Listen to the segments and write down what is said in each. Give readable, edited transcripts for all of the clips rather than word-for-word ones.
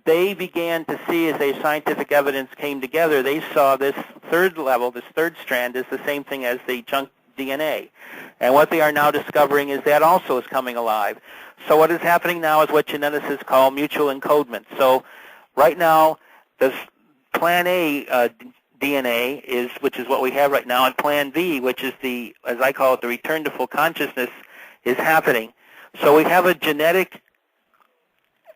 they began to see, as their scientific evidence came together, they saw this third level, this third strand, is the same thing as the junk DNA. And what they are now discovering is that also is coming alive. So what is happening now is what geneticists call mutual encodement. So right now, this Plan A DNA is, which is what we have right now, and Plan B, which is the, as I call it, the return to full consciousness, is happening. So we have a genetic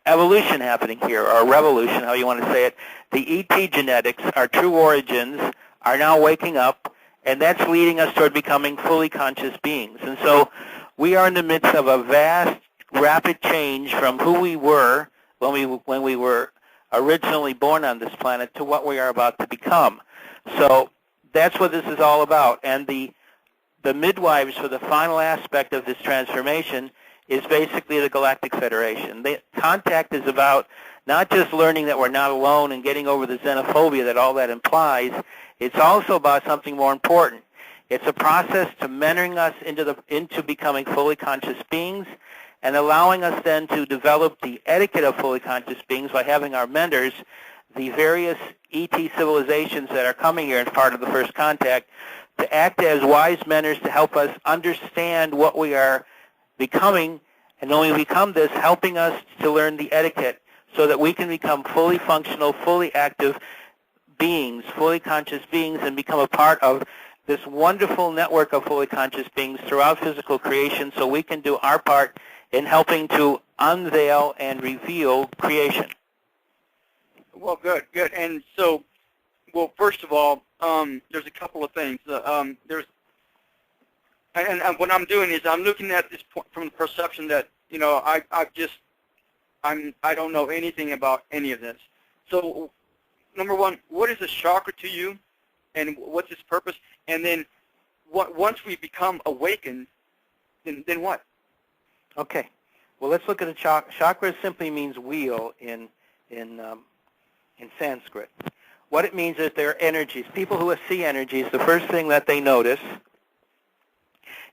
evolution happening here, or revolution, how you want to say it. The ET genetics, our true origins, are now waking up, and that's leading us toward becoming fully conscious beings. And so we are in the midst of a vast, rapid change from who we were when we were originally born on this planet to what we are about to become. So that's what this is all about. And the midwives for the final aspect of this transformation is basically the Galactic Federation. The contact is about not just learning that we're not alone and getting over the xenophobia that all that implies. It's also about something more important. It's a process to mentoring us into becoming fully conscious beings and allowing us then to develop the etiquette of fully conscious beings by having our mentors, the various ET civilizations that are coming here as part of the first contact, to act as wise mentors to help us understand what we are becoming, and when we become this, helping us to learn the etiquette so that we can become fully functional, fully active beings, fully conscious beings, and become a part of this wonderful network of fully conscious beings throughout physical creation so we can do our part in helping to unveil and reveal creation. Well, good. And so, well, first of all, there's a couple of things. And what I'm doing is I'm looking at this point from the perception that, you know, I don't know anything about any of this. So, number one, what is a chakra to you, and what's its purpose? And then, once we become awakened, then what? Okay. Well, let's look at a chakra. Chakra simply means wheel in Sanskrit. What it means is they're energies. People who see energies, the first thing that they notice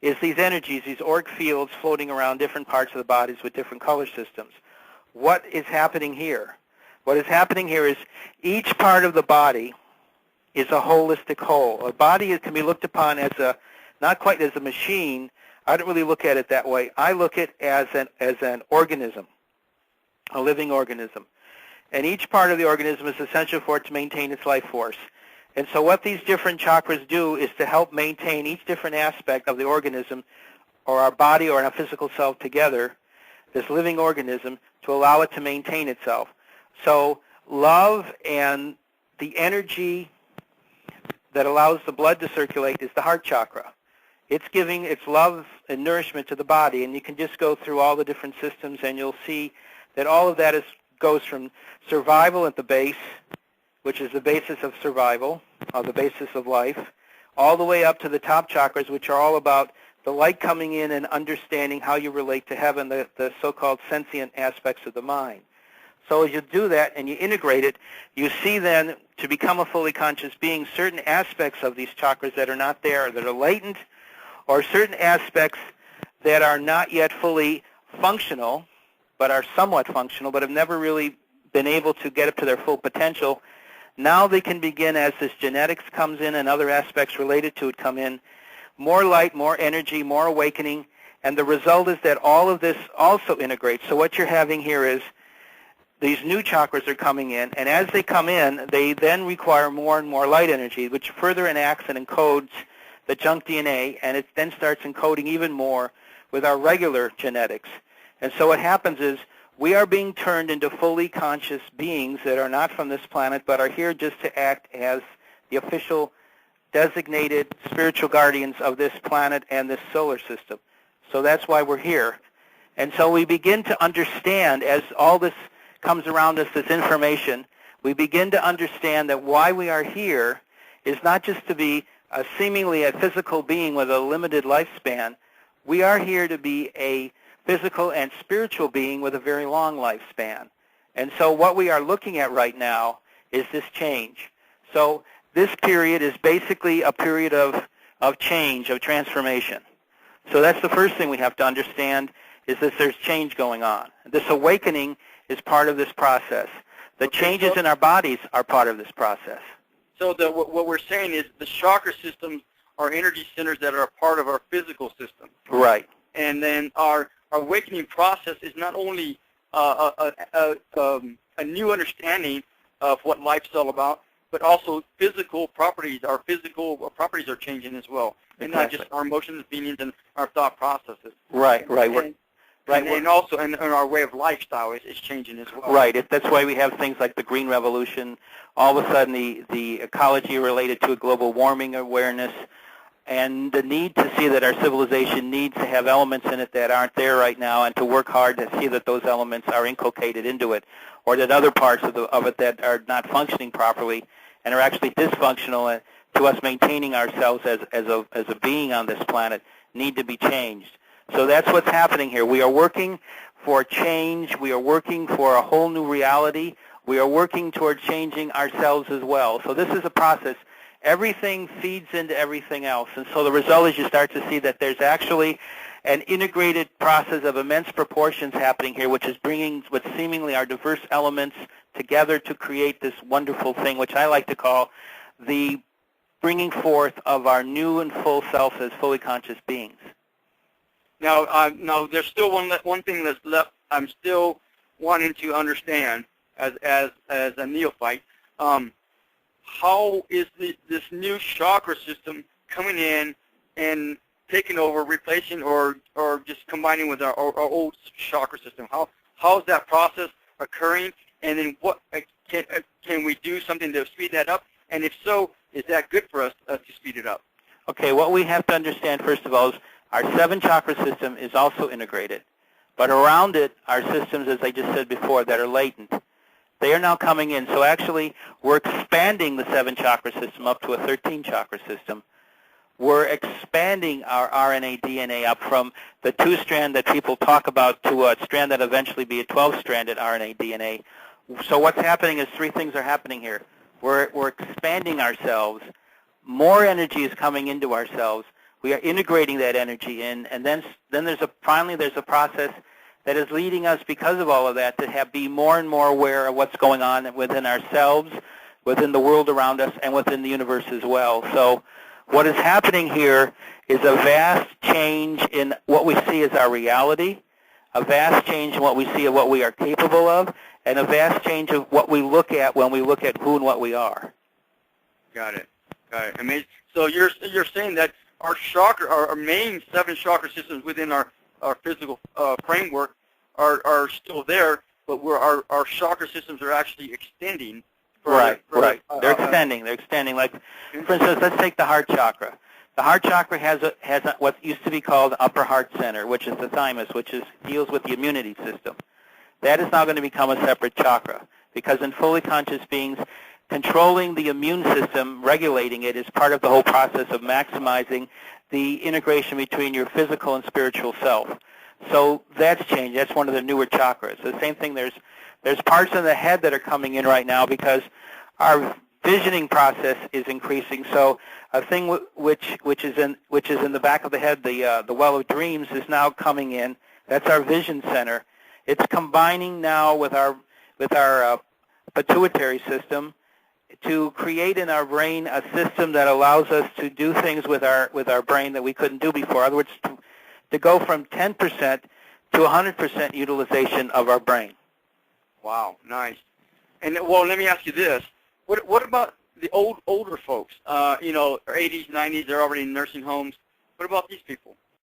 is these energies, these auric fields floating around different parts of the bodies with different color systems. What is happening here? What is happening here is each part of the body is a holistic whole. A body can be looked upon as not quite as a machine. I don't really look at it that way. I look at it as an organism, a living organism. And each part of the organism is essential for it to maintain its life force. And so what these different chakras do is to help maintain each different aspect of the organism, or our body or our physical self together, this living organism, to allow it to maintain itself. So love and the energy that allows the blood to circulate is the heart chakra. It's giving its love and nourishment to the body, and you can just go through all the different systems and you'll see that all of that goes from survival at the base, which is the basis of survival, or the basis of life, all the way up to the top chakras, which are all about the light coming in and understanding how you relate to heaven, the so-called sentient aspects of the mind. So as you do that and you integrate it, you see then, to become a fully conscious being, certain aspects of these chakras that are not there, that are latent, or certain aspects that are not yet fully functional, but are somewhat functional, but have never really been able to get up to their full potential. Now they can begin, as this genetics comes in and other aspects related to it come in, more light, more energy, more awakening, and the result is that all of this also integrates. So what you're having here is these new chakras are coming in, and as they come in, they then require more and more light energy, which further enacts and encodes the junk DNA, and it then starts encoding even more with our regular genetics. And so what happens is we are being turned into fully conscious beings that are not from this planet, but are here just to act as the official designated spiritual guardians of this planet and this solar system. So that's why we're here. And so we begin to understand, as all this comes around us, this information, we begin to understand that why we are here is not just to be seemingly a physical being with a limited lifespan. We are here to be a physical and spiritual being with a very long lifespan. And so what we are looking at right now is this change. So this period is basically a period of change, of transformation. So that's the first thing we have to understand, is that there's change going on. This awakening is part of this process. The changes in our bodies are part of this process. So what we're saying is the chakra systems are energy centers that are a part of our physical system. Right. And then our awakening process is not only a new understanding of what life's all about, but also physical properties. Our physical properties are changing as well, and not just our emotions, feelings, and our thought processes. Right, right. And also, and our way of lifestyle is changing as well. Right. That's why we have things like the Green Revolution. All of a sudden, the ecology related to a global warming awareness, and the need to see that our civilization needs to have elements in it that aren't there right now, and to work hard to see that those elements are inculcated into it, or that other parts of it that are not functioning properly and are actually dysfunctional to us maintaining ourselves as a being on this planet need to be changed. So that's what's happening here. We are working for change. We are working for a whole new reality. We are working toward changing ourselves as well. So this is a process. Everything feeds into everything else. And so the result is you start to see that there's actually an integrated process of immense proportions happening here, which is bringing what seemingly are diverse elements together to create this wonderful thing, which I like to call the bringing forth of our new and full self as fully conscious beings. Now, there's still one thing that's left. I'm still wanting to understand as a neophyte. How is this new chakra system coming in and taking over, replacing, or just combining with our old chakra system? How is that process occurring? And then what can we do something to speed that up? And if so, is that good for us to speed it up? Okay, what we have to understand first of all is our 7-chakra system is also integrated, but around it are systems, as I just said before, that are latent. They are now coming in. So actually, we're expanding the 7-chakra system up to a 13-chakra system. We're expanding our RNA DNA up from the 2-strand that people talk about to a strand that eventually be a 12-stranded RNA DNA. So what's happening is 3 things are happening here. We're expanding ourselves. More energy is coming into ourselves. We are integrating that energy in, and then finally there's a process that is leading us, because of all of that, to be more and more aware of what's going on within ourselves, within the world around us, and within the universe as well. So what is happening here is a vast change in what we see as our reality, a vast change in what we see of what we are capable of, and a vast change of what we look at when we look at who and what we are. Got it. Amazing. So you're saying that our main 7 chakra systems within our physical framework are still there, but our chakra systems are actually extending. Right. They're extending. Like, for instance, let's take the heart chakra. The heart chakra has what used to be called the upper heart center, which is the thymus, which deals with the immunity system. That is now going to become a separate chakra, because in fully conscious beings, controlling the immune system, regulating it, is part of the whole process of maximizing the integration between your physical and spiritual self. So that's changed. That's one of the newer chakras. The same thing, there's parts of the head that are coming in right now because our visioning process is increasing. So a thing which is in the back of the head, the well of dreams, is now coming in. That's our vision center. It's combining now with our pituitary system to create in our brain a system that allows us to do things with our brain that we couldn't do before. In other words, to go from 10% to 100% utilization of our brain. Wow, nice. And well, let me ask you this: what about the older folks? 80s, 90s, they're already in nursing homes. What about these people?